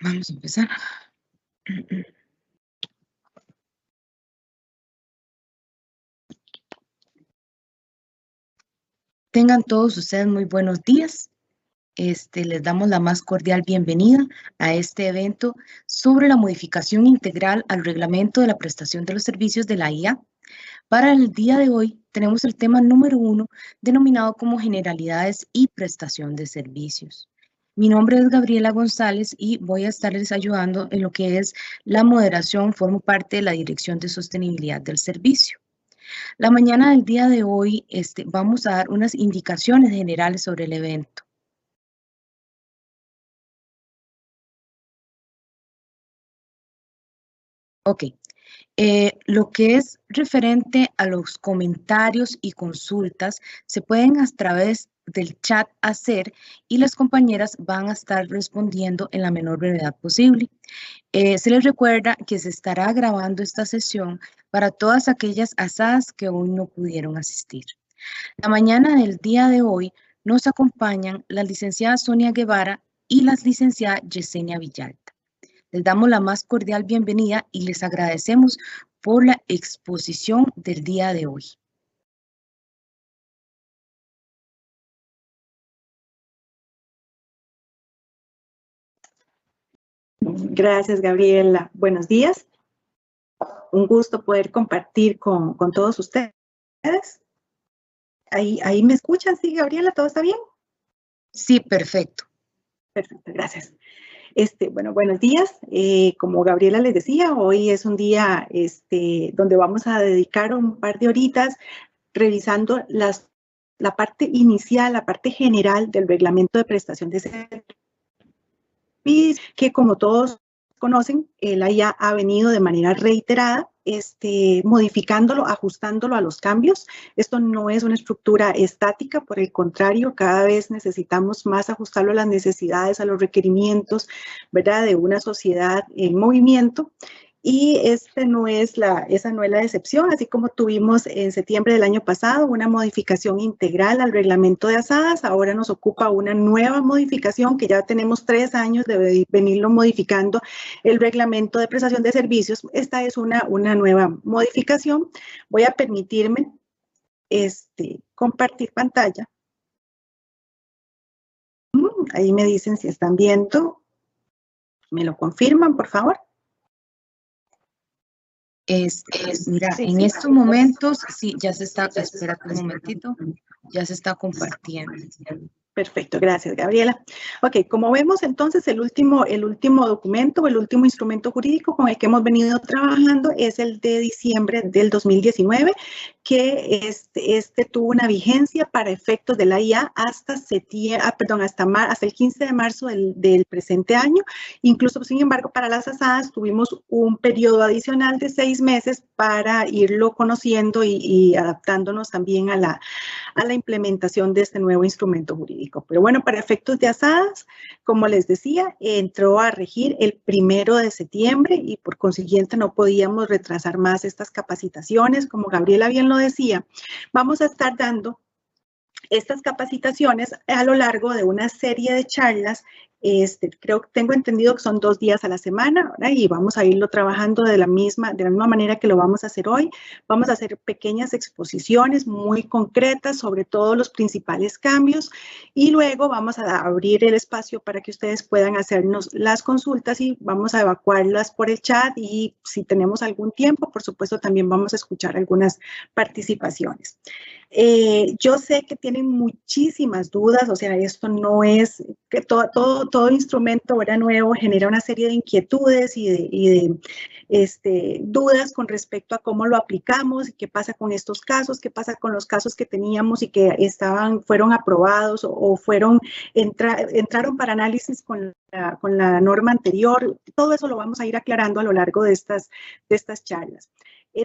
Vamos a empezar. Tengan todos ustedes muy buenos días. Les damos la más cordial bienvenida a este evento sobre la modificación integral al reglamento de la prestación de los servicios de la IA. Para el día de hoy tenemos el tema número 1, denominado como generalidades y prestación de servicios. Mi nombre es Gabriela González y voy a estarles ayudando en lo que es la moderación. Formo parte de la Dirección de Sostenibilidad del Servicio. La mañana del día de hoy vamos a dar unas indicaciones generales sobre el evento. Ok, lo que es referente a los comentarios y consultas se pueden a través del chat hacer y las compañeras van a estar respondiendo en la menor brevedad posible. Se les recuerda que se estará grabando esta sesión para todas aquellas asadas que hoy no pudieron asistir. La mañana del día de hoy nos acompañan la licenciada Sonia Guevara y la licenciada Yesenia Villalta. Les damos la más cordial bienvenida y les agradecemos por la exposición del día de hoy. Gracias, Gabriela. Buenos días. Un gusto poder compartir con todos ustedes. ¿Ahí me escuchan? ¿Sí, Gabriela? ¿Todo está bien? Sí, perfecto. Perfecto, gracias. Bueno, buenos días. Como Gabriela les decía, hoy es un día donde vamos a dedicar un par de horitas revisando la parte inicial, la parte general del reglamento de prestación de servicios, que como todos conocen, la IA ha venido de manera reiterada modificándolo, ajustándolo a los cambios. Esto no es una estructura estática, por el contrario, cada vez necesitamos más ajustarlo a las necesidades, a los requerimientos, ¿verdad?, de una sociedad en movimiento. Y esa no es la excepción, así como tuvimos en septiembre del año pasado una modificación integral al reglamento de asadas, ahora nos ocupa una nueva modificación que ya tenemos 3 años de venirlo modificando, el reglamento de prestación de servicios. Esta es una nueva modificación. Voy a permitirme compartir pantalla. Ahí me dicen si están viendo. ¿Me lo confirman, por favor? Mira, en estos momentos, sí, ya se está, espérate un momentito, ya se está compartiendo. Perfecto, gracias, Gabriela. Ok, como vemos entonces, el último documento, el último instrumento jurídico con el que hemos venido trabajando es el de diciembre del 2019, que tuvo una vigencia para efectos de la IA hasta el 15 de marzo del presente año. Incluso, sin embargo, para las asadas tuvimos un periodo adicional de 6 meses para irlo conociendo y adaptándonos también a la implementación de este nuevo instrumento jurídico. Pero bueno, para efectos de asadas, como les decía, entró a regir el 1 de septiembre y por consiguiente no podíamos retrasar más estas capacitaciones. Como Gabriela bien lo decía, vamos a estar dando estas capacitaciones a lo largo de una serie de charlas. Tengo entendido que son 2 días a la semana, ¿verdad? Y vamos a irlo trabajando de la misma manera que lo vamos a hacer hoy. Vamos a hacer pequeñas exposiciones muy concretas sobre todos los principales cambios y luego vamos a abrir el espacio para que ustedes puedan hacernos las consultas y vamos a evacuarlas por el chat, y si tenemos algún tiempo, por supuesto, también vamos a escuchar algunas participaciones. Yo sé que tienen muchísimas dudas, o sea, esto no es que todo instrumento ahora nuevo genera una serie de inquietudes y de dudas con respecto a cómo lo aplicamos, qué pasa con estos casos, qué pasa con los casos que teníamos y que fueron aprobados o entraron para análisis con la norma anterior. Todo eso lo vamos a ir aclarando a lo largo de estas charlas.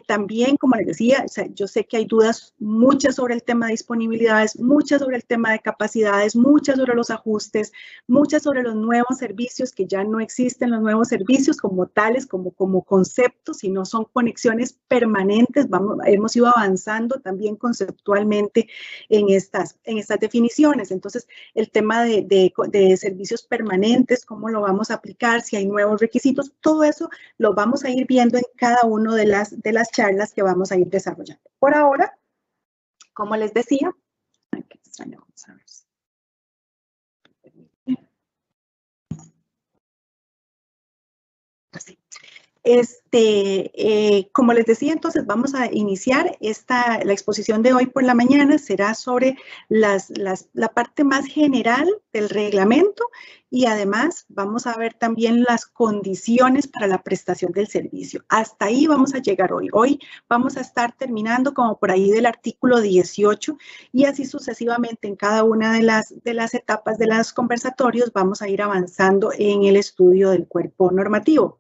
También, como les decía, o sea, yo sé que hay dudas, muchas sobre el tema de disponibilidades, muchas sobre el tema de capacidades, muchas sobre los ajustes, muchas sobre los nuevos servicios, que ya no existen los nuevos servicios como tales, como conceptos, sino son conexiones permanentes. Hemos ido avanzando también conceptualmente en estas definiciones. Entonces, el tema de servicios permanentes, cómo lo vamos a aplicar, si hay nuevos requisitos, todo eso lo vamos a ir viendo en cada una de las charlas que vamos a ir desarrollando. Por ahora, como les decía, qué extraño, vamos a ver. Así. Como les decía, entonces vamos a iniciar la exposición de hoy por la mañana. Será sobre la parte más general del reglamento y además vamos a ver también las condiciones para la prestación del servicio. Hasta ahí vamos a llegar hoy. Hoy vamos a estar terminando como por ahí del artículo 18 y así sucesivamente en cada una de las etapas de los conversatorios vamos a ir avanzando en el estudio del cuerpo normativo.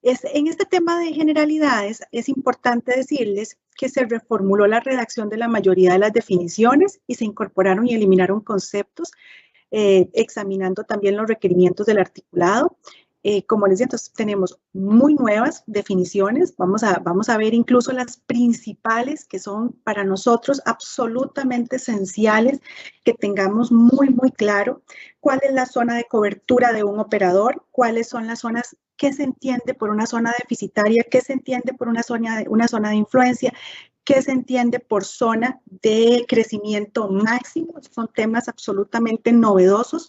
En este tema de generalidades es importante decirles que se reformuló la redacción de la mayoría de las definiciones y se incorporaron y eliminaron conceptos, examinando también los requerimientos del articulado. Como les decía, entonces tenemos muy nuevas definiciones. Vamos a ver incluso las principales que son para nosotros absolutamente esenciales, que tengamos muy claro cuál es la zona de cobertura de un operador, cuáles son las zonas, qué se entiende por una zona deficitaria, qué se entiende por una zona de influencia, qué se entiende por zona de crecimiento máximo. Son temas absolutamente novedosos.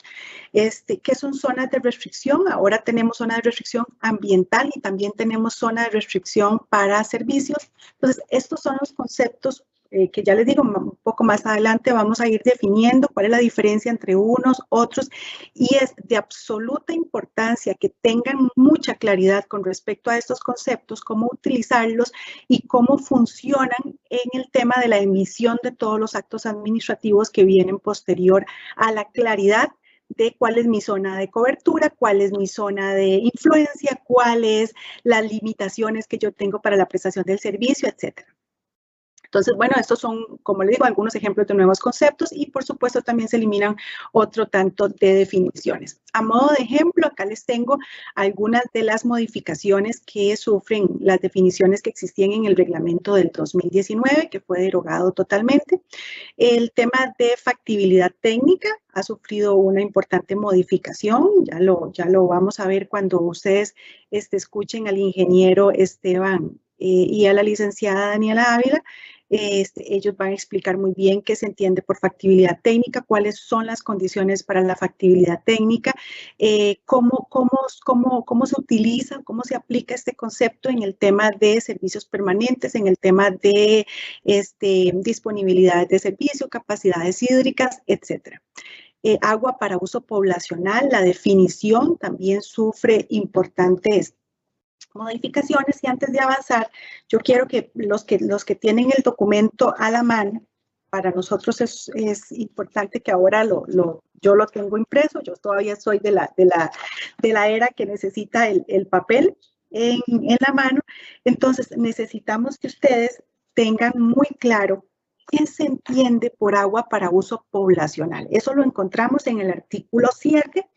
¿Qué son zonas de restricción? Ahora tenemos zona de restricción ambiental y también tenemos zona de restricción para servicios. Entonces, estos son los conceptos que ya les digo, un poco más adelante vamos a ir definiendo cuál es la diferencia entre unos, otros, y es de absoluta importancia que tengan mucha claridad con respecto a estos conceptos, cómo utilizarlos y cómo funcionan en el tema de la emisión de todos los actos administrativos que vienen posterior a la claridad de cuál es mi zona de cobertura, cuál es mi zona de influencia, cuáles las limitaciones que yo tengo para la prestación del servicio, etcétera. Entonces, bueno, estos son, como les digo, algunos ejemplos de nuevos conceptos y, por supuesto, también se eliminan otro tanto de definiciones. A modo de ejemplo, acá les tengo algunas de las modificaciones que sufren las definiciones que existían en el reglamento del 2019, que fue derogado totalmente. El tema de factibilidad técnica ha sufrido una importante modificación. Ya lo vamos a ver cuando ustedes escuchen al ingeniero Esteban y a la licenciada Daniela Ávila. Ellos van a explicar muy bien qué se entiende por factibilidad técnica, cuáles son las condiciones para la factibilidad técnica, cómo se utiliza, cómo se aplica este concepto en el tema de servicios permanentes, en el tema de disponibilidad de servicio, capacidades hídricas, etcétera. Agua para uso poblacional, la definición también sufre importantes modificaciones y antes de avanzar, yo quiero que los que tienen el documento a la mano, para nosotros es importante que ahora yo lo tengo impreso, yo todavía soy de la era que necesita el papel en la mano, entonces necesitamos que ustedes tengan muy claro qué se entiende por agua para uso poblacional. Eso lo encontramos en el artículo 7,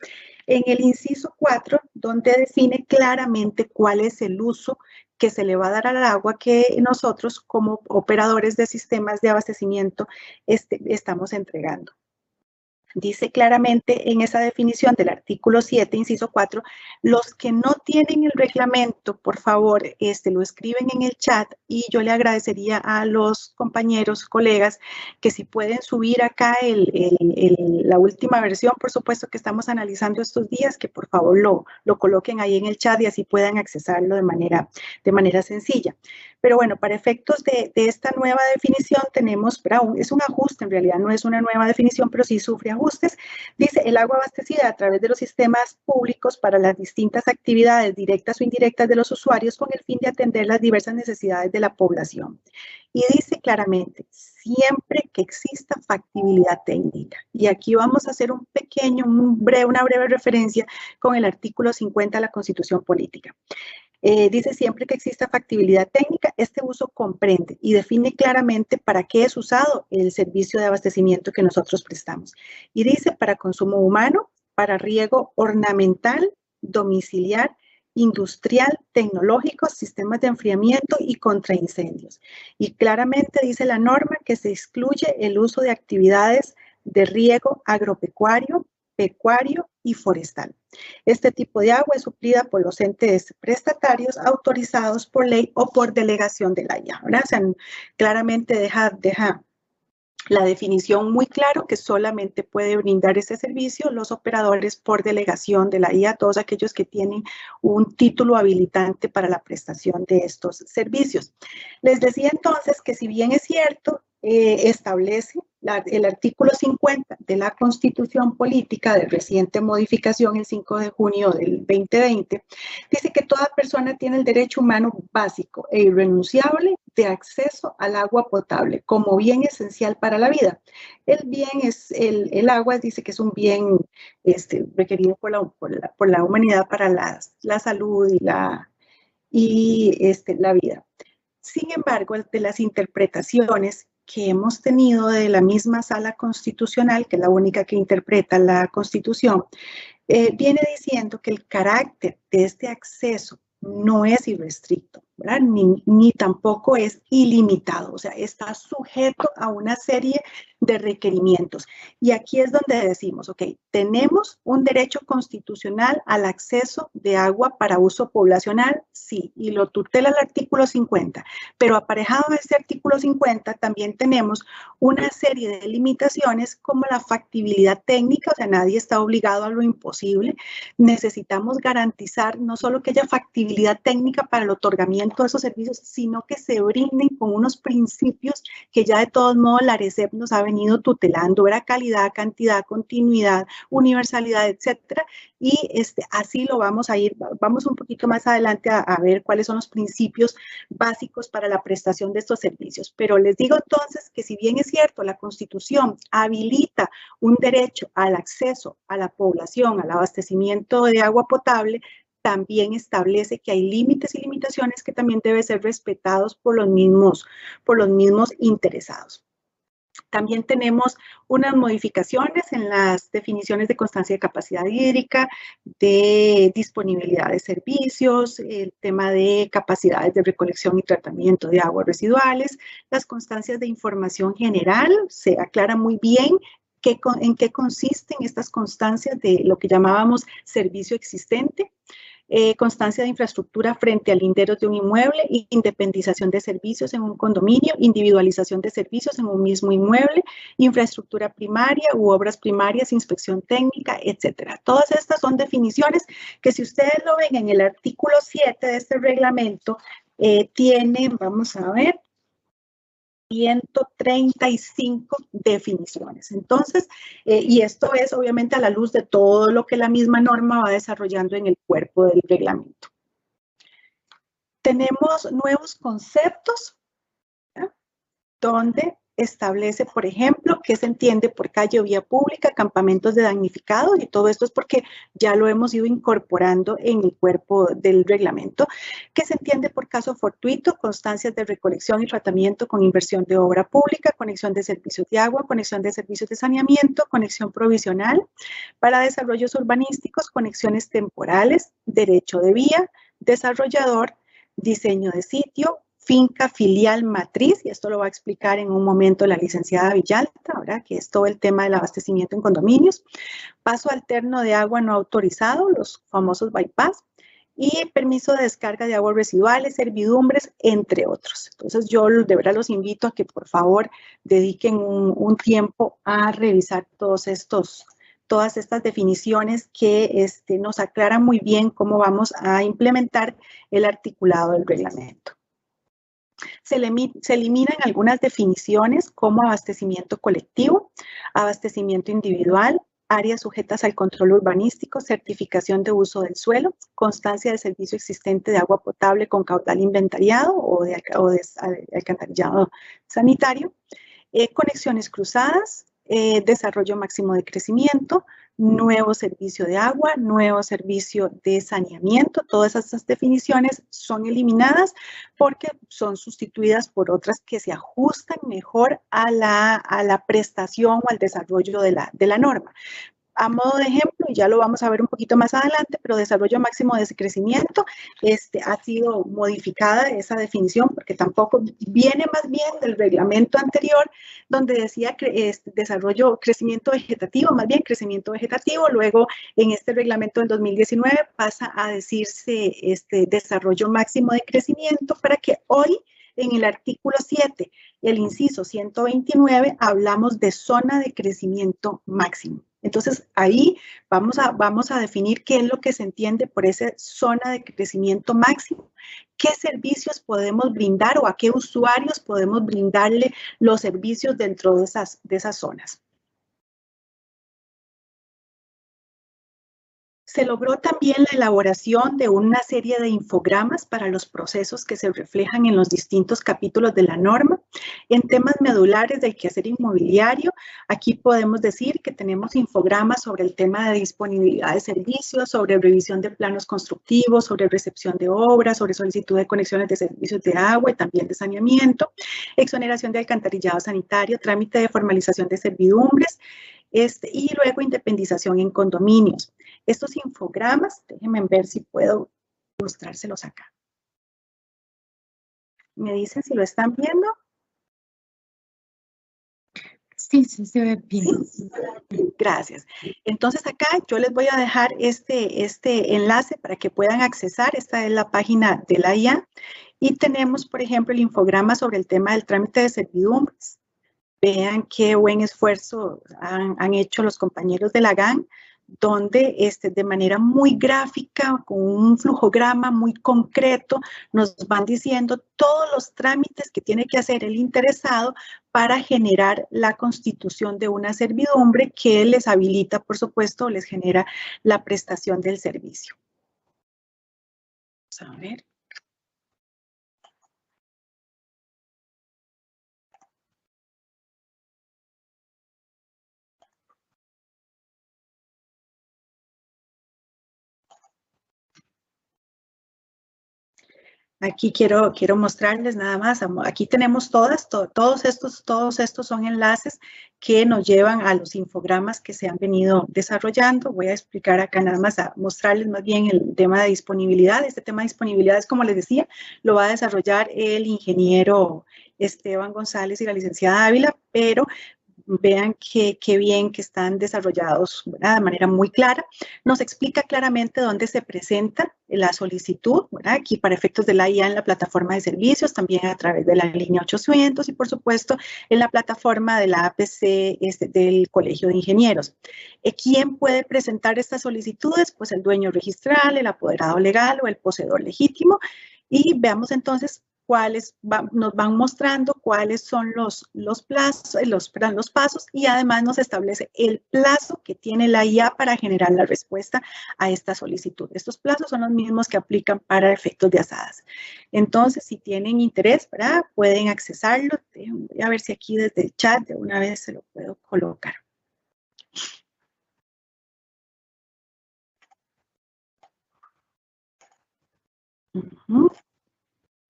en el inciso 4, donde define claramente cuál es el uso que se le va a dar al agua que nosotros como operadores de sistemas de abastecimiento estamos entregando. Dice claramente en esa definición del artículo 7, inciso 4, los que no tienen el reglamento, por favor, lo escriben en el chat y yo le agradecería a los compañeros, colegas, que si pueden subir acá la última versión, por supuesto, que estamos analizando estos días, que por favor lo coloquen ahí en el chat y así puedan accesarlo de manera sencilla. Pero bueno, para efectos de esta nueva definición tenemos, es un ajuste, en realidad no es una nueva definición, pero sí sufre ajustes. Dice, el agua abastecida a través de los sistemas públicos para las distintas actividades directas o indirectas de los usuarios con el fin de atender las diversas necesidades de la población. Y dice claramente, siempre que exista factibilidad técnica. Y aquí vamos a hacer una breve referencia con el artículo 50 de la Constitución Política. Dice siempre que exista factibilidad técnica, este uso comprende y define claramente para qué es usado el servicio de abastecimiento que nosotros prestamos. Y dice para consumo humano, para riego ornamental, domiciliar, industrial, tecnológico, sistemas de enfriamiento y contra incendios. Y claramente dice la norma que se excluye el uso de actividades de riego agropecuario, pecuario y forestal. Este tipo de agua es suplida por los entes prestatarios autorizados por ley o por delegación de la IA, ¿verdad? O sea, claramente deja la definición muy claro que solamente puede brindar ese servicio los operadores por delegación de la IA, todos aquellos que tienen un título habilitante para la prestación de estos servicios. Les decía entonces que si bien es cierto, establece el artículo 50 de la Constitución Política de reciente modificación el 5 de junio del 2020, dice que toda persona tiene el derecho humano básico e irrenunciable de acceso al agua potable como bien esencial para la vida. El bien es, el agua dice que es un bien requerido por la humanidad para la salud y la vida. Sin embargo, de las interpretaciones que hemos tenido de la misma Sala Constitucional, que es la única que interpreta la Constitución, viene diciendo que el carácter de este acceso no es irrestricto, ¿verdad? Ni tampoco es ilimitado, o sea, está sujeto a una serie de requerimientos. Y aquí es donde decimos, ok, tenemos un derecho constitucional al acceso de agua para uso poblacional, sí, y lo tutela el artículo 50, pero aparejado a este artículo 50 también tenemos una serie de limitaciones como la factibilidad técnica, o sea, nadie está obligado a lo imposible. Necesitamos garantizar no solo que haya factibilidad técnica para el otorgamiento de esos servicios, sino que se brinden con unos principios que ya de todos modos la ARECEP nos ha venido tutelando, era calidad, cantidad, continuidad, universalidad, etcétera, y así lo vamos a ir, vamos un poquito más adelante a ver cuáles son los principios básicos para la prestación de estos servicios. Pero les digo entonces que si bien es cierto, la Constitución habilita un derecho al acceso a la población, al abastecimiento de agua potable, también establece que hay límites y limitaciones que también deben ser respetados por los mismos interesados. También tenemos unas modificaciones en las definiciones de constancia de capacidad hídrica, de disponibilidad de servicios, el tema de capacidades de recolección y tratamiento de aguas residuales, las constancias de información general, se aclara muy bien en qué consisten estas constancias de lo que llamábamos servicio existente. Constancia de infraestructura frente a linderos de un inmueble, independización de servicios en un condominio, individualización de servicios en un mismo inmueble, infraestructura primaria u obras primarias, inspección técnica, etcétera. Todas estas son definiciones que si ustedes lo ven en el artículo 7 de este reglamento, tienen, vamos a ver, 135 definiciones. Entonces, y esto es obviamente a la luz de todo lo que la misma norma va desarrollando en el cuerpo del reglamento. Tenemos nuevos conceptos, ¿ya? Donde establece, por ejemplo, qué se entiende por calle o vía pública, campamentos de damnificados, y todo esto es porque ya lo hemos ido incorporando en el cuerpo del reglamento. ¿Qué se entiende por caso fortuito? Constancias de recolección y tratamiento con inversión de obra pública, conexión de servicios de agua, conexión de servicios de saneamiento, conexión provisional para desarrollos urbanísticos, conexiones temporales, derecho de vía, desarrollador, diseño de sitio, finca filial matriz, y esto lo va a explicar en un momento la licenciada Villalta, ¿verdad? Que es todo el tema del abastecimiento en condominios, paso alterno de agua no autorizado, los famosos bypass, y permiso de descarga de aguas residuales, servidumbres, entre otros. Entonces yo de verdad los invito a que por favor dediquen un tiempo a revisar todas estas definiciones que nos aclaran muy bien cómo vamos a implementar el articulado del reglamento. Se eliminan algunas definiciones como abastecimiento colectivo, abastecimiento individual, áreas sujetas al control urbanístico, certificación de uso del suelo, constancia de servicio existente de agua potable con caudal inventariado o de alcantarillado sanitario, conexiones cruzadas, desarrollo máximo de crecimiento, nuevo servicio de agua, nuevo servicio de saneamiento. Todas esas definiciones son eliminadas porque son sustituidas por otras que se ajustan mejor a la prestación o al desarrollo de la norma. A modo de ejemplo, y ya lo vamos a ver un poquito más adelante, pero desarrollo máximo de crecimiento, ha sido modificada esa definición porque tampoco viene más bien del reglamento anterior donde decía crecimiento vegetativo, más bien crecimiento vegetativo. Luego en este reglamento del 2019 pasa a decirse desarrollo máximo de crecimiento para que hoy en el artículo 7, el inciso 129, hablamos de zona de crecimiento máximo. Entonces, ahí vamos a definir qué es lo que se entiende por esa zona de crecimiento máximo, qué servicios podemos brindar o a qué usuarios podemos brindarle los servicios dentro de esas zonas. Se logró también la elaboración de una serie de infogramas para los procesos que se reflejan en los distintos capítulos de la norma. En temas medulares del quehacer inmobiliario, aquí podemos decir que tenemos infogramas sobre el tema de disponibilidad de servicios, sobre revisión de planos constructivos, sobre recepción de obras, sobre solicitud de conexiones de servicios de agua y también de saneamiento, exoneración de alcantarillado sanitario, trámite de formalización de servidumbres, y luego independización en condominios. Estos infogramas, déjenme ver si puedo mostrárselos acá. ¿Me dicen si lo están viendo? Sí, sí se ve bien. ¿Sí? Gracias. Entonces acá yo les voy a dejar este enlace para que puedan accesar. Esta es la página de la IA. Y tenemos, por ejemplo, el infograma sobre el tema del trámite de servidumbres. Vean qué buen esfuerzo han hecho los compañeros de la GAN, donde de manera muy gráfica, con un flujograma muy concreto, nos van diciendo todos los trámites que tiene que hacer el interesado para generar la constitución de una servidumbre que les habilita, por supuesto, les genera la prestación del servicio. Vamos a ver. Aquí quiero mostrarles nada más, aquí tenemos todos estos son enlaces que nos llevan a los infogramas que se han venido desarrollando. Voy a explicar acá nada más, a mostrarles más bien el tema de disponibilidad. Este tema de disponibilidad es, como les decía, lo va a desarrollar el ingeniero Esteban González y la licenciada Ávila, pero vean qué bien que están desarrollados, ¿verdad? De manera muy clara. Nos explica claramente dónde se presenta la solicitud, ¿verdad? Aquí para efectos de la IA en la plataforma de servicios, también a través de la línea 800 y por supuesto en la plataforma de la APC del Colegio de Ingenieros. ¿Quién puede presentar estas solicitudes? Pues el dueño registral, el apoderado legal o el poseedor legítimo. Y veamos entonces nos van mostrando cuáles son los pasos y además nos establece el plazo que tiene la IA para generar la respuesta a esta solicitud. Estos plazos son los mismos que aplican para efectos de asadas. Entonces, si tienen interés, ¿verdad? Pueden accesarlo. Voy a ver si aquí desde el chat de una vez se lo puedo colocar.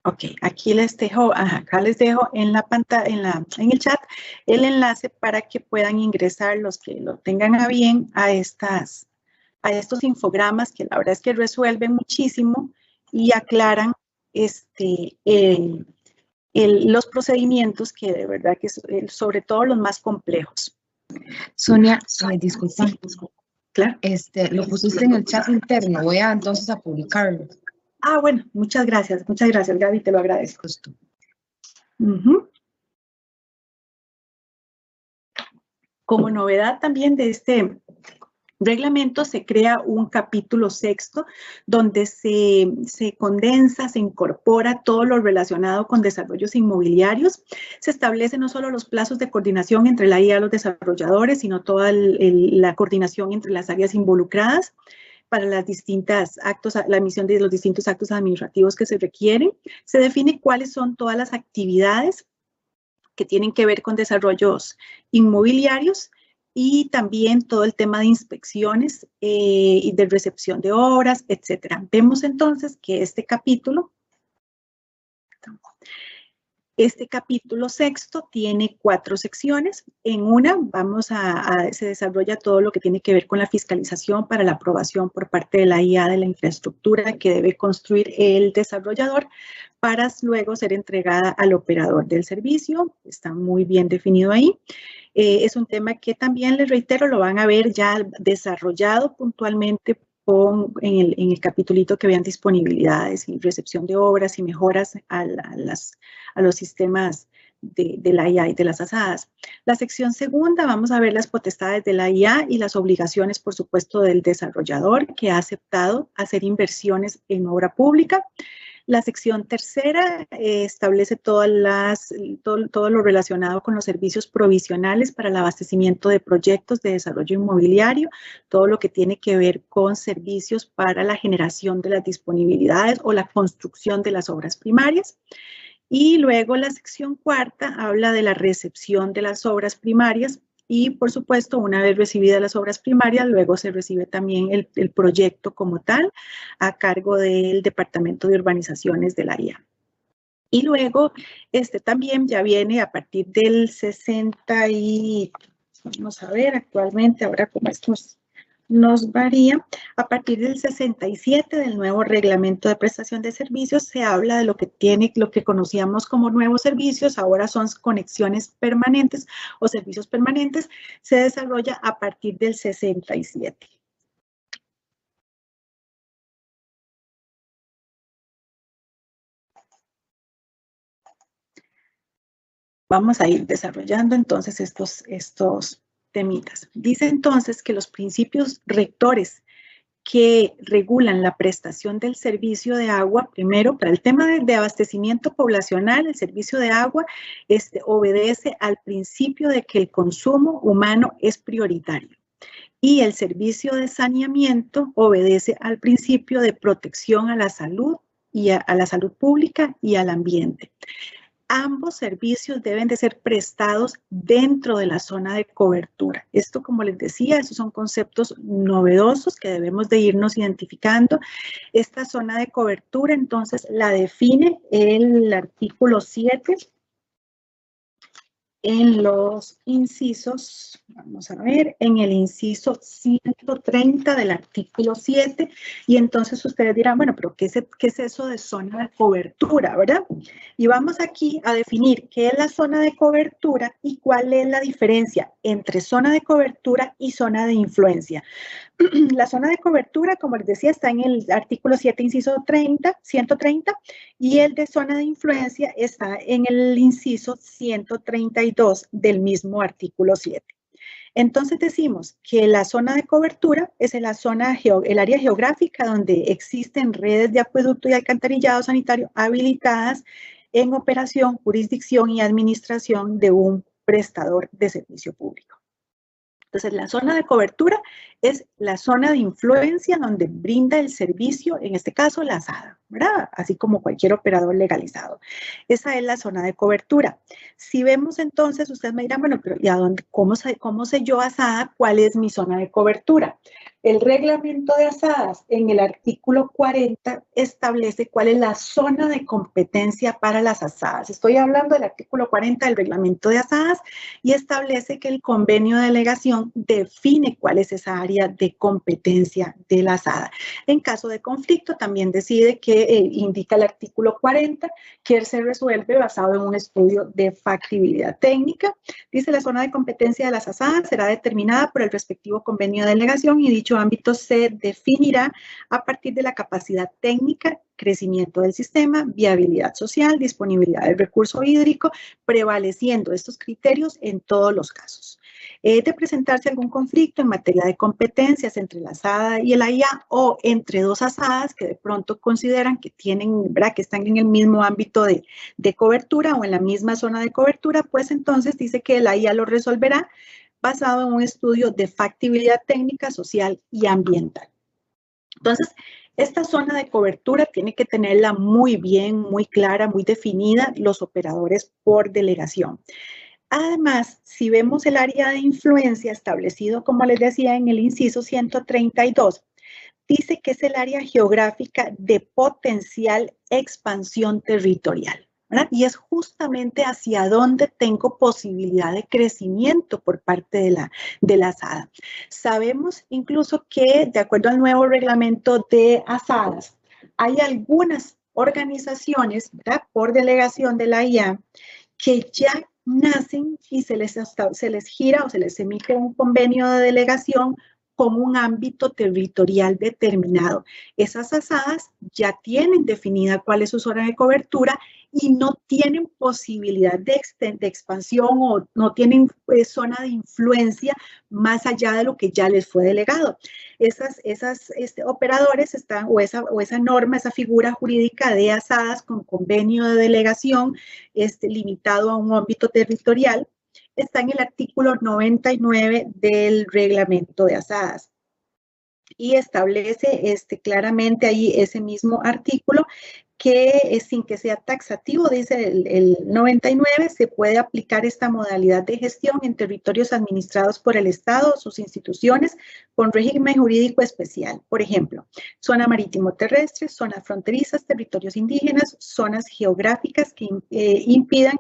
Ok, aquí les dejo, acá les dejo en la pantalla, en el chat, el enlace para que puedan ingresar los que lo tengan a bien a estos infogramas que la verdad es que resuelven muchísimo y aclaran los procedimientos que de verdad que sobre todo los más complejos. Sonia, disculpa. Sí, claro. Lo pusiste en el chat interno, voy a entonces a publicarlo. Ah, bueno, muchas gracias, Gaby, te lo agradezco. Como novedad también de este reglamento se crea un capítulo sexto donde se condensa, se incorpora todo lo relacionado con desarrollos inmobiliarios. Se establecen no solo los plazos de coordinación entre la IA y los desarrolladores, sino toda la coordinación entre las áreas involucradas para la emisión de los distintos actos administrativos que se requieren. Se define cuáles son todas las actividades que tienen que ver con desarrollos inmobiliarios y también todo el tema de inspecciones y de recepción de obras, etcétera. Vemos entonces que este capítulo sexto tiene 4 secciones. En una se desarrolla todo lo que tiene que ver con la fiscalización para la aprobación por parte de la IA de la infraestructura que debe construir el desarrollador para luego ser entregada al operador del servicio. Está muy bien definido ahí. Es un tema que también, les reitero, lo van a ver ya desarrollado puntualmente en el capitulito que vean disponibilidades y recepción de obras y mejoras a los sistemas de la IA y de las asadas. La sección segunda, vamos a ver las potestades de la IA y las obligaciones, por supuesto, del desarrollador que ha aceptado hacer inversiones en obra pública. La sección tercera establece todo lo relacionado con los servicios provisionales para el abastecimiento de proyectos de desarrollo inmobiliario, todo lo que tiene que ver con servicios para la generación de las disponibilidades o la construcción de las obras primarias. Y luego la sección cuarta habla de la recepción de las obras primarias y, por supuesto, una vez recibidas las obras primarias, luego se recibe también el proyecto como tal a cargo del Departamento de Urbanizaciones de la IA. Y luego, también ya viene a partir del 60 y, vamos a ver, actualmente, ahora como esto nos varía, a partir del 67 del nuevo reglamento de prestación de servicios se habla de lo que conocíamos como nuevos servicios, ahora son conexiones permanentes o servicios permanentes, se desarrolla a partir del 67. Vamos a ir desarrollando entonces estos temitas. Dice entonces que los principios rectores que regulan la prestación del servicio de agua, primero, para el tema de abastecimiento poblacional, el servicio de agua obedece al principio de que el consumo humano es prioritario. Y el servicio de saneamiento obedece al principio de protección a la salud y a la salud pública y al ambiente. Ambos servicios deben de ser prestados dentro de la zona de cobertura. Esto, como les decía, esos son conceptos novedosos que debemos de irnos identificando. Esta zona de cobertura, entonces, la define el artículo 7 en los incisos, vamos a ver, en el inciso 130 del artículo 7, y entonces ustedes dirán, bueno, pero ¿qué es eso de zona de cobertura, verdad? Y vamos aquí a definir qué es la zona de cobertura y cuál es la diferencia entre zona de cobertura y zona de influencia. La zona de cobertura, como les decía, está en el artículo 7, inciso 130, y el de zona de influencia está en el inciso 132 del mismo artículo 7. Entonces decimos que la zona de cobertura es el área geográfica donde existen redes de acueducto y alcantarillado sanitario habilitadas en operación, jurisdicción y administración de un prestador de servicio público. Entonces, la zona de cobertura es la zona de influencia donde brinda el servicio, en este caso la ASADA, ¿verdad? Así como cualquier operador legalizado. Esa es la zona de cobertura. Si vemos entonces, ustedes me dirán, bueno, pero ¿y a dónde, cómo sé yo, ASADA, cuál es mi zona de cobertura? El reglamento de asadas en el artículo 40 establece cuál es la zona de competencia para las asadas. Estoy hablando del artículo 40 del reglamento de asadas y establece que el convenio de delegación define cuál es esa área de competencia de la asada. En caso de conflicto, también decide que indica el artículo 40 que se resuelve basado en un estudio de factibilidad técnica. Dice la zona de competencia de las asadas será determinada por el respectivo convenio de delegación y dicho ámbito se definirá a partir de la capacidad técnica, crecimiento del sistema, viabilidad social, disponibilidad del recurso hídrico, prevaleciendo estos criterios en todos los casos. De presentarse algún conflicto en materia de competencias entre la asada y el AIA o entre dos asadas que de pronto consideran que tienen, ¿verdad?, que están en el mismo ámbito de cobertura o en la misma zona de cobertura, pues entonces dice que el AIA lo resolverá basado en un estudio de factibilidad técnica, social y ambiental. Entonces, esta zona de cobertura tiene que tenerla muy bien, muy clara, muy definida los operadores por delegación. Además, si vemos el área de influencia establecido, como les decía, en el inciso 132, dice que es el área geográfica de potencial expansión territorial, ¿verdad? Y es justamente hacia donde tengo posibilidad de crecimiento por parte de la ASADA. Sabemos incluso que, de acuerdo al nuevo reglamento de ASADAS, hay algunas organizaciones, ¿verdad?, por delegación de la IA, que ya nacen y se les gira o se les emite un convenio de delegación con un ámbito territorial determinado. Esas ASADAS ya tienen definida cuál es su zona de cobertura y no tienen posibilidad de expansión o no tienen zona de influencia más allá de lo que ya les fue delegado. Esas operadores están, o esa norma, esa figura jurídica de ASADAS con convenio de delegación limitado a un ámbito territorial, está en el artículo 99 del reglamento de ASADAS. Y establece claramente ahí ese mismo artículo que sin que sea taxativo, dice el 99, se puede aplicar esta modalidad de gestión en territorios administrados por el Estado o sus instituciones con régimen jurídico especial. Por ejemplo, zona marítimo-terrestre, zonas fronterizas, territorios indígenas, zonas geográficas que impidan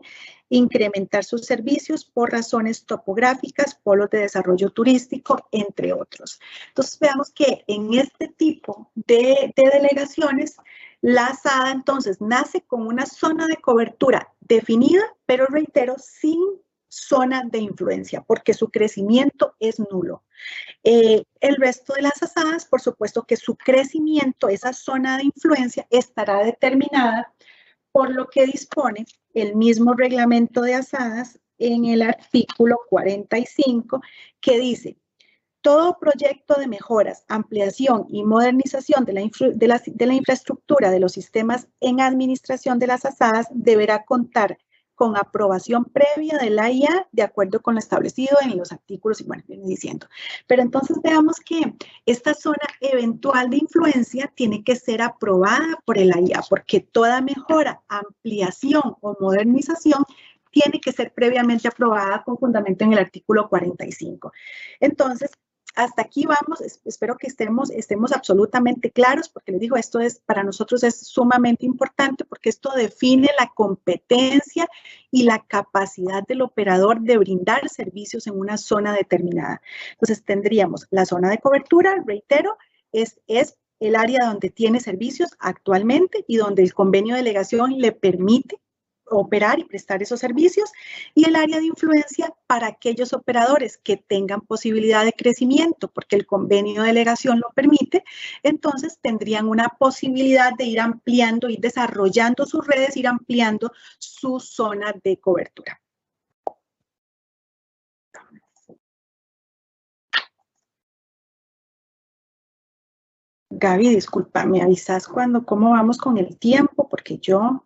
incrementar sus servicios por razones topográficas, polos de desarrollo turístico, entre otros. Entonces, veamos que en este tipo de delegaciones, la ASADA entonces nace con una zona de cobertura definida, pero reitero, sin zona de influencia, porque su crecimiento es nulo. El resto de las ASADAS, por supuesto que su crecimiento, esa zona de influencia, estará determinada por lo que dispone el mismo reglamento de ASADAS en el artículo 45, que dice: todo proyecto de mejoras, ampliación y modernización de la infraestructura de los sistemas en administración de las ASADAS deberá contar con aprobación previa de la IA de acuerdo con lo establecido en los artículos, y bueno, viene diciendo. Pero entonces veamos que esta zona eventual de influencia tiene que ser aprobada por el IA, porque toda mejora, ampliación o modernización tiene que ser previamente aprobada con fundamento en el artículo 45. Entonces, hasta aquí vamos, espero que estemos absolutamente claros, porque les digo, esto es, para nosotros es sumamente importante, porque esto define la competencia y la capacidad del operador de brindar servicios en una zona determinada. Entonces, tendríamos la zona de cobertura, reitero, es el área donde tiene servicios actualmente y donde el convenio de delegación le permite operar y prestar esos servicios, y el área de influencia para aquellos operadores que tengan posibilidad de crecimiento, porque el convenio de delegación lo permite, entonces tendrían una posibilidad de ir ampliando, ir desarrollando sus redes, ir ampliando su zona de cobertura. Gaby, disculpa, ¿me avisas cómo vamos con el tiempo? Porque yo,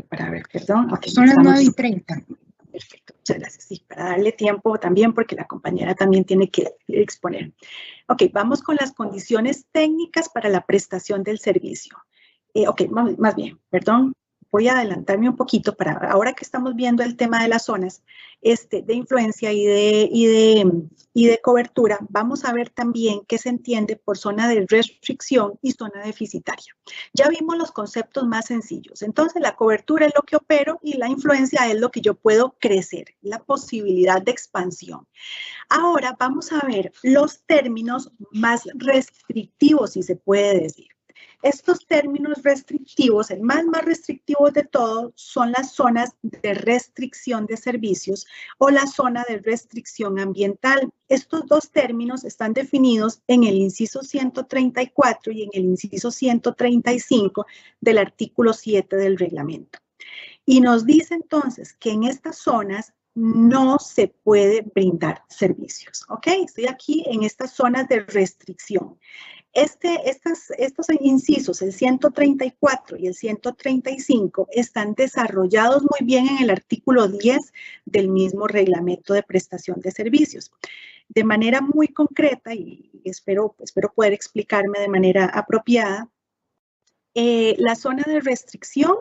para ver, perdón. Okay, son las 9:30. Perfecto, muchas gracias. Sí, para darle tiempo también, porque la compañera también tiene que exponer. Ok, vamos con las condiciones técnicas para la prestación del servicio. Ok, más bien, perdón, voy a adelantarme un poquito para ahora que estamos viendo el tema de las zonas de influencia y de cobertura, vamos a ver también qué se entiende por zona de restricción y zona deficitaria. Ya vimos los conceptos más sencillos. Entonces, la cobertura es lo que opero y la influencia es lo que yo puedo crecer, la posibilidad de expansión. Ahora vamos a ver los términos más restrictivos, si se puede decir. Estos términos restrictivos, el más restrictivo de todos, son las zonas de restricción de servicios o la zona de restricción ambiental. Estos dos términos están definidos en el inciso 134 y en el inciso 135 del artículo 7 del reglamento. Y nos dice entonces que en estas zonas no se puede brindar servicios, ¿ok? Estoy aquí en estas zonas de restricción. Estos incisos, el 134 y el 135, están desarrollados muy bien en el artículo 10 del mismo reglamento de prestación de servicios. De manera muy concreta, y espero poder explicarme de manera apropiada, la zona de restricción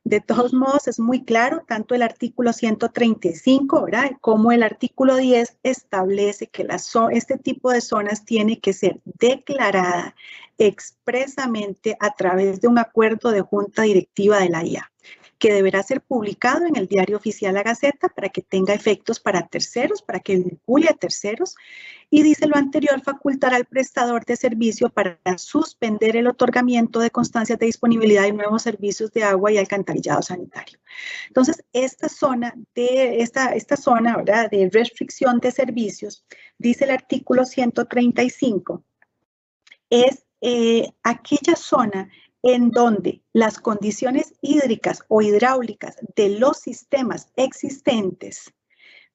De todos modos, es muy claro, tanto el artículo 135, ¿verdad?, como el artículo 10 establece que este tipo de zonas tiene que ser declarada expresamente a través de un acuerdo de junta directiva de la IA, que deberá ser publicado en el Diario Oficial La Gaceta para que tenga efectos para terceros, para que vincule a terceros, y dice lo anterior, facultar al prestador de servicio para suspender el otorgamiento de constancias de disponibilidad de nuevos servicios de agua y alcantarillado sanitario. Entonces, esta zona, ¿verdad?, de restricción de servicios, dice el artículo 135, es aquella zona en donde las condiciones hídricas o hidráulicas de los sistemas existentes,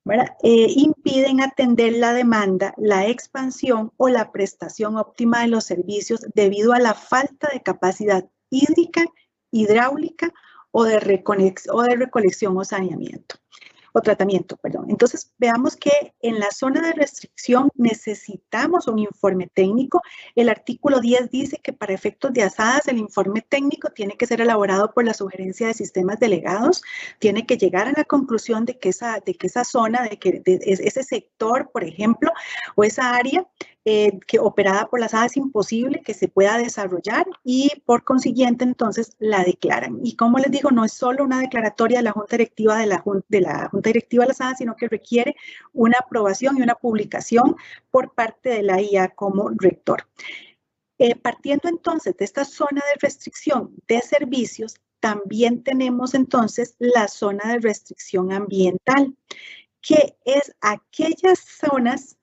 ¿verdad?, impiden atender la demanda, la expansión o la prestación óptima de los servicios debido a la falta de capacidad hídrica, hidráulica o de recolección o saneamiento. O tratamiento, perdón. Entonces, veamos que en la zona de restricción necesitamos un informe técnico. El artículo 10 dice que para efectos de asadas el informe técnico tiene que ser elaborado por la sugerencia de sistemas delegados, tiene que llegar a la conclusión de que esa zona, ese sector, por ejemplo, o esa área que operada por la SAD es imposible que se pueda desarrollar y por consiguiente entonces la declaran. Y como les digo, no es solo una declaratoria de la Junta Directiva de la Junta Directiva de la SAD, sino que requiere una aprobación y una publicación por parte de la IA como rector. Partiendo entonces de esta zona de restricción de servicios, también tenemos entonces la zona de restricción ambiental, que es aquellas zonas,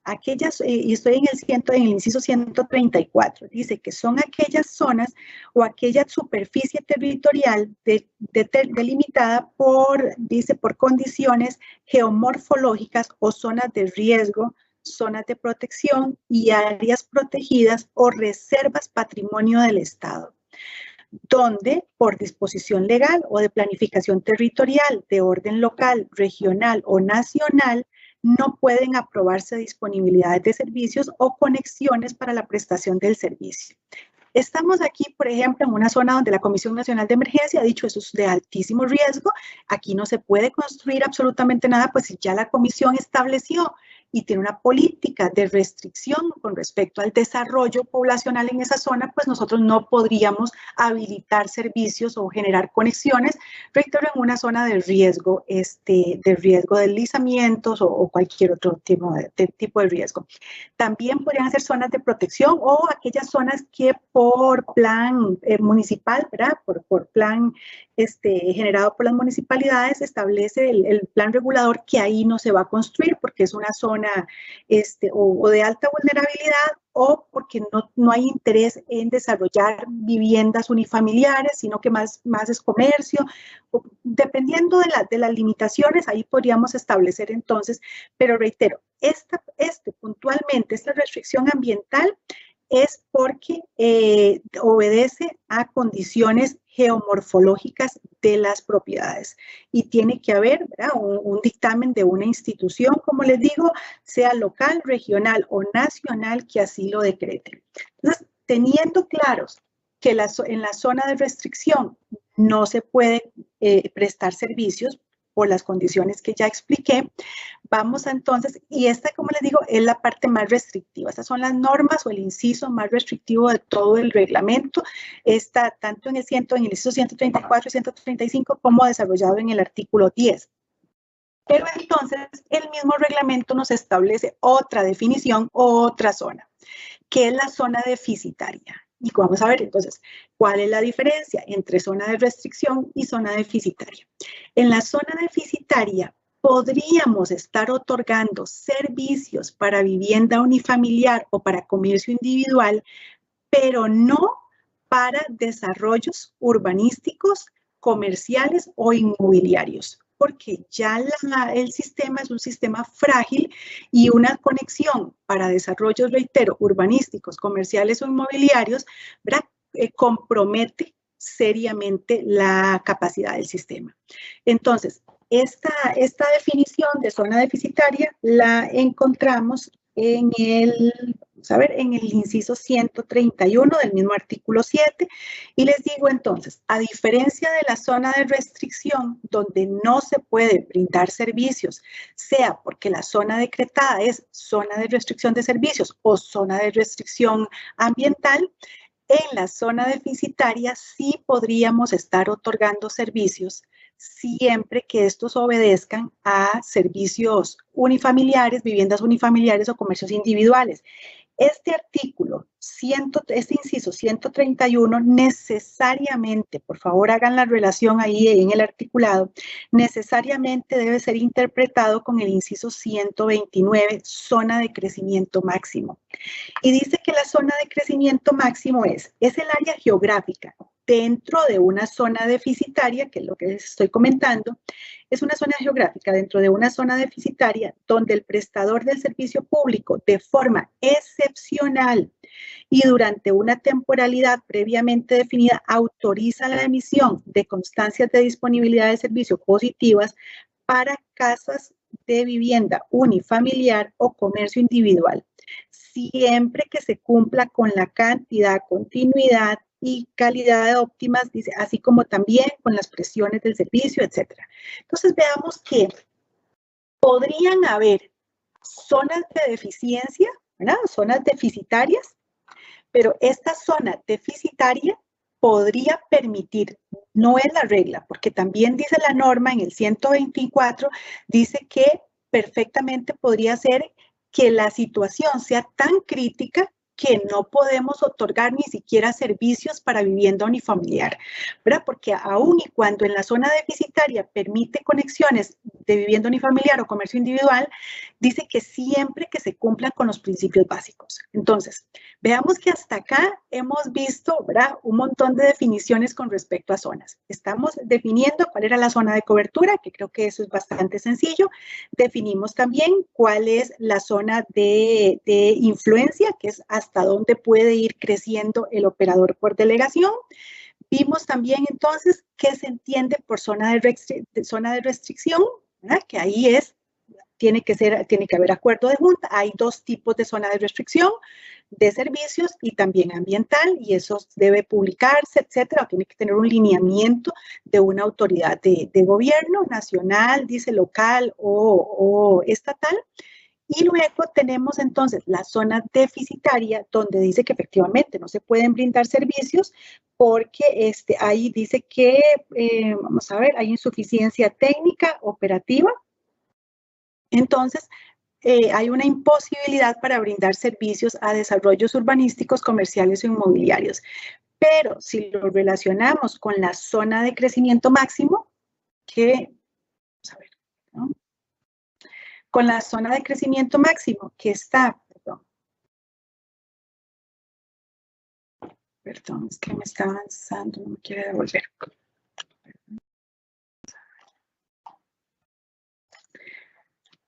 y estoy en el inciso 134, dice que son aquellas zonas o aquella superficie territorial delimitada por condiciones geomorfológicas o zonas de riesgo, zonas de protección y áreas protegidas o reservas patrimonio del Estado, donde por disposición legal o de planificación territorial de orden local, regional o nacional, no pueden aprobarse disponibilidades de servicios o conexiones para la prestación del servicio. Estamos aquí, por ejemplo, en una zona donde la Comisión Nacional de Emergencia ha dicho eso es de altísimo riesgo, aquí no se puede construir absolutamente nada, pues ya la Comisión estableció y tiene una política de restricción con respecto al desarrollo poblacional en esa zona, pues nosotros no podríamos habilitar servicios o generar conexiones, reitero, en una zona de riesgo de deslizamientos o cualquier otro tipo de riesgo. También podrían ser zonas de protección o aquellas zonas que por plan municipal, ¿verdad?, por plan generado por las municipalidades, establece el plan regulador que ahí no se va a construir porque es una zona o de alta vulnerabilidad o porque no hay interés en desarrollar viviendas unifamiliares, sino que más es comercio. Dependiendo de las limitaciones, ahí podríamos establecer entonces, pero reitero, puntualmente, esta restricción ambiental es porque obedece a condiciones geomorfológicas de las propiedades y tiene que haber, ¿verdad?, un dictamen de una institución, como les digo, sea local, regional o nacional, que así lo decrete. Entonces, teniendo claros que en la zona de restricción no se puede prestar servicios por las condiciones que ya expliqué, vamos entonces, y esta, como les digo, es la parte más restrictiva. Estas son las normas o el inciso más restrictivo de todo el reglamento. Está tanto en el inciso 134 y 135 como desarrollado en el artículo 10. Pero entonces, el mismo reglamento nos establece otra definición, otra zona, que es la zona deficitaria. Y vamos a ver entonces, ¿cuál es la diferencia entre zona de restricción y zona deficitaria? En la zona deficitaria podríamos estar otorgando servicios para vivienda unifamiliar o para comercio individual, pero no para desarrollos urbanísticos, comerciales o inmobiliarios, porque ya el sistema es un sistema frágil y una conexión para desarrollos, reitero, urbanísticos, comerciales o inmobiliarios, ¿verdad?, compromete seriamente la capacidad del sistema. Entonces, esta definición de zona deficitaria la encontramos en el Vamos a ver en el inciso 131 del mismo artículo 7 y les digo entonces, a diferencia de la zona de restricción donde no se puede brindar servicios, sea porque la zona decretada es zona de restricción de servicios o zona de restricción ambiental, en la zona deficitaria sí podríamos estar otorgando servicios siempre que estos obedezcan a servicios unifamiliares, viviendas unifamiliares o comercios individuales. Este artículo, este inciso 131, necesariamente, por favor hagan la relación ahí en el articulado, necesariamente debe ser interpretado con el inciso 129, zona de crecimiento máximo. Y dice que la zona de crecimiento máximo es el área geográfica dentro de una zona deficitaria, que es lo que les estoy comentando, es una zona geográfica dentro de una zona deficitaria donde el prestador del servicio público de forma excepcional y durante una temporalidad previamente definida autoriza la emisión de constancias de disponibilidad de servicio positivas para casas de vivienda unifamiliar o comercio individual, siempre que se cumpla con la cantidad, continuidad y calidad óptimas, dice, así como también con las presiones del servicio, etc. Entonces veamos que podrían haber zonas de deficiencia, ¿verdad? Zonas deficitarias, pero esta zona deficitaria podría permitir, no es la regla, porque también dice la norma en el 124, dice que perfectamente podría ser que la situación sea tan crítica que no podemos otorgar ni siquiera servicios para vivienda unifamiliar, ¿verdad? Porque aún y cuando en la zona deficitaria permite conexiones de vivienda unifamiliar o comercio individual, dice que siempre que se cumplan con los principios básicos. Entonces, veamos que hasta acá hemos visto, ¿verdad?, un montón de definiciones con respecto a zonas. Estamos definiendo cuál era la zona de cobertura, que creo que eso es bastante sencillo. Definimos también cuál es la zona de influencia, que es hasta dónde puede ir creciendo el operador por delegación. Vimos también entonces qué se entiende por zona de restricción, ¿verdad?, que ahí es tiene que haber acuerdo de junta. Hay dos tipos de zona de restricción, de servicios y también ambiental, y eso debe publicarse, etcétera, o tiene que tener un lineamiento de una autoridad de gobierno nacional, dice local o estatal. Y luego tenemos entonces la zona deficitaria, donde dice que efectivamente no se pueden brindar servicios porque ahí dice que, vamos a ver, hay insuficiencia técnica, operativa. Entonces, hay una imposibilidad para brindar servicios a desarrollos urbanísticos, comerciales o inmobiliarios. Pero si lo relacionamos con la zona de crecimiento máximo, vamos a ver, ¿no? Con la zona de crecimiento máximo que está, perdón, es que me está avanzando, no me quiere devolver.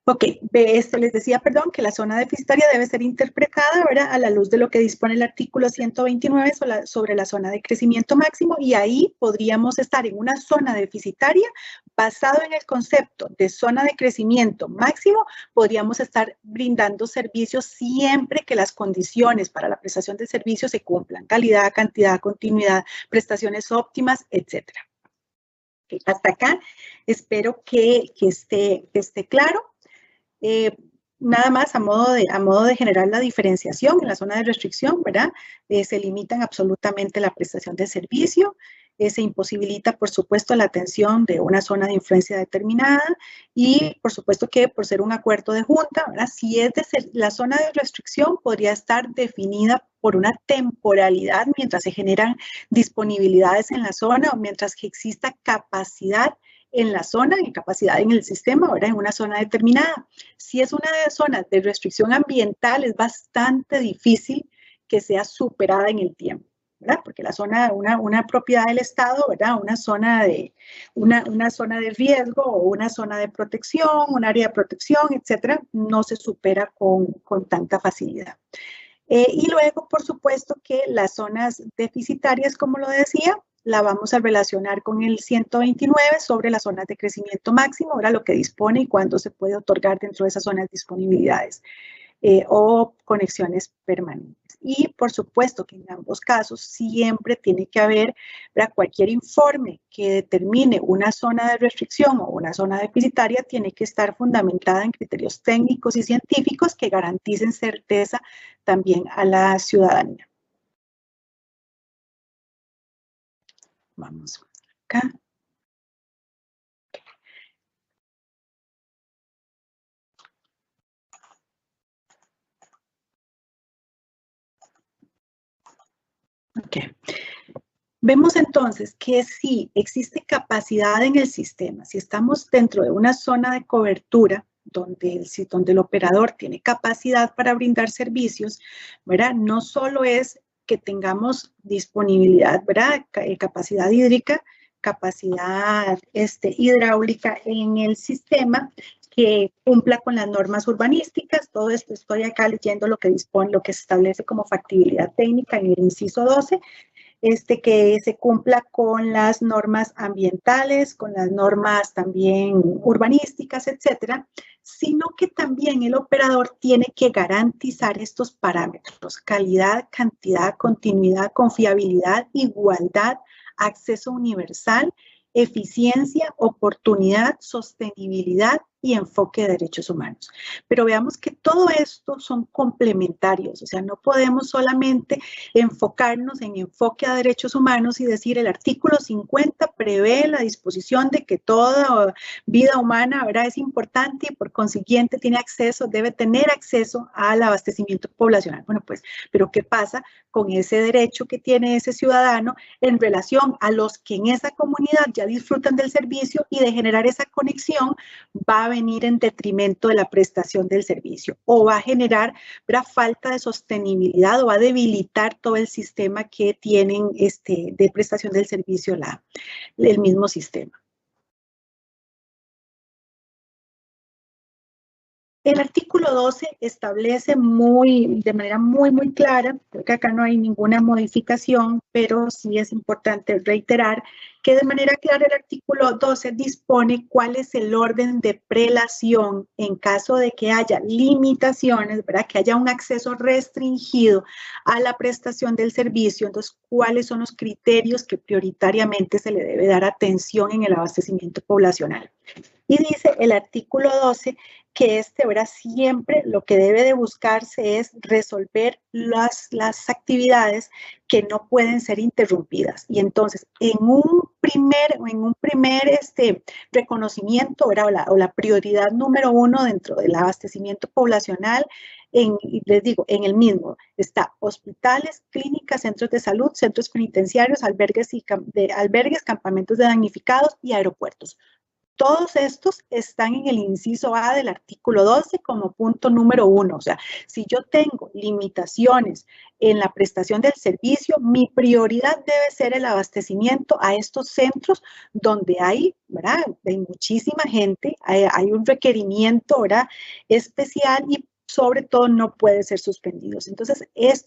Ok, les decía, perdón, que la zona deficitaria debe ser interpretada, ¿verdad?, a la luz de lo que dispone el artículo 129 sobre la zona de crecimiento máximo, y ahí podríamos estar en una zona deficitaria basado en el concepto de zona de crecimiento máximo, podríamos estar brindando servicios siempre que las condiciones para la prestación de servicios se cumplan, calidad, cantidad, continuidad, prestaciones óptimas, etcétera. Okay, hasta acá espero que esté claro. Nada más a modo de generar la diferenciación en la zona de restricción, ¿verdad? Se limitan absolutamente la prestación de servicio, se imposibilita, por supuesto, la atención de una zona de influencia determinada y, por supuesto, que por ser un acuerdo de junta, ¿verdad?, si es la zona de restricción podría estar definida por una temporalidad mientras se generan disponibilidades en la zona o mientras que exista capacidad en la zona, en capacidad en el sistema, ahora en una zona determinada. Si es una zona de restricción ambiental, es bastante difícil que sea superada en el tiempo, ¿verdad? Porque la zona, una propiedad del Estado, ¿verdad?, una zona de riesgo o una zona de protección, un área de protección, etcétera, no se supera con tanta facilidad. Y luego, por supuesto, que las zonas deficitarias, como lo decía, la vamos a relacionar con el 129 sobre las zonas de crecimiento máximo, ahora lo que dispone y cuándo se puede otorgar dentro de esas zonas de disponibilidades. o conexiones permanentes. Y por supuesto que en ambos casos siempre tiene que haber, ¿verdad? Cualquier informe que determine una zona de restricción o una zona deficitaria tiene que estar fundamentada en criterios técnicos y científicos que garanticen certeza también a la ciudadanía. Vamos acá. Ok. Vemos entonces que si existe capacidad en el sistema, si estamos dentro de una zona de cobertura donde el operador tiene capacidad para brindar servicios, ¿verdad? No solo es que tengamos disponibilidad, ¿verdad? Capacidad hídrica, capacidad hidráulica en el sistema, que cumpla con las normas urbanísticas. Todo esto estoy acá leyendo lo que dispone, lo que se establece como factibilidad técnica en el inciso 12, que se cumpla con las normas ambientales, con las normas también urbanísticas, etcétera, sino que también el operador tiene que garantizar estos parámetros: calidad, cantidad, continuidad, confiabilidad, igualdad, acceso universal, eficiencia, oportunidad, sostenibilidad y enfoque de derechos humanos. Pero veamos que todo esto son complementarios, o sea, no podemos solamente enfocarnos en enfoque a derechos humanos y decir el artículo 50 prevé la disposición de que toda vida humana, ¿verdad?, es importante y por consiguiente debe tener acceso al abastecimiento poblacional. Bueno, pues, pero ¿qué pasa con ese derecho que tiene ese ciudadano en relación a los que en esa comunidad ya disfrutan del servicio, y de generar esa conexión va a venir en detrimento de la prestación del servicio o va a generar una falta de sostenibilidad o va a debilitar todo el sistema que tienen de prestación del servicio el mismo sistema? El artículo 12 establece de manera muy clara, creo que acá no hay ninguna modificación, pero sí es importante reiterar que de manera clara el artículo 12 dispone cuál es el orden de prelación en caso de que haya limitaciones, ¿verdad?, que haya un acceso restringido a la prestación del servicio. Entonces, ¿cuáles son los criterios que prioritariamente se le debe dar atención en el abastecimiento poblacional? Y dice el artículo 12 que ¿verdad?, siempre lo que debe de buscarse es resolver las actividades que no pueden ser interrumpidas. Y entonces, en un primer reconocimiento, ¿verdad?, o la prioridad número 1 dentro del abastecimiento poblacional, les digo, en el mismo está hospitales, clínicas, centros de salud, centros penitenciarios, albergues, campamentos de damnificados y aeropuertos. Todos estos están en el inciso A del artículo 12 como punto número 1. O sea, si yo tengo limitaciones en la prestación del servicio, mi prioridad debe ser el abastecimiento a estos centros donde hay, ¿verdad?, hay muchísima gente, hay un requerimiento, ¿verdad?, especial, y sobre todo no puede ser suspendidos. Entonces,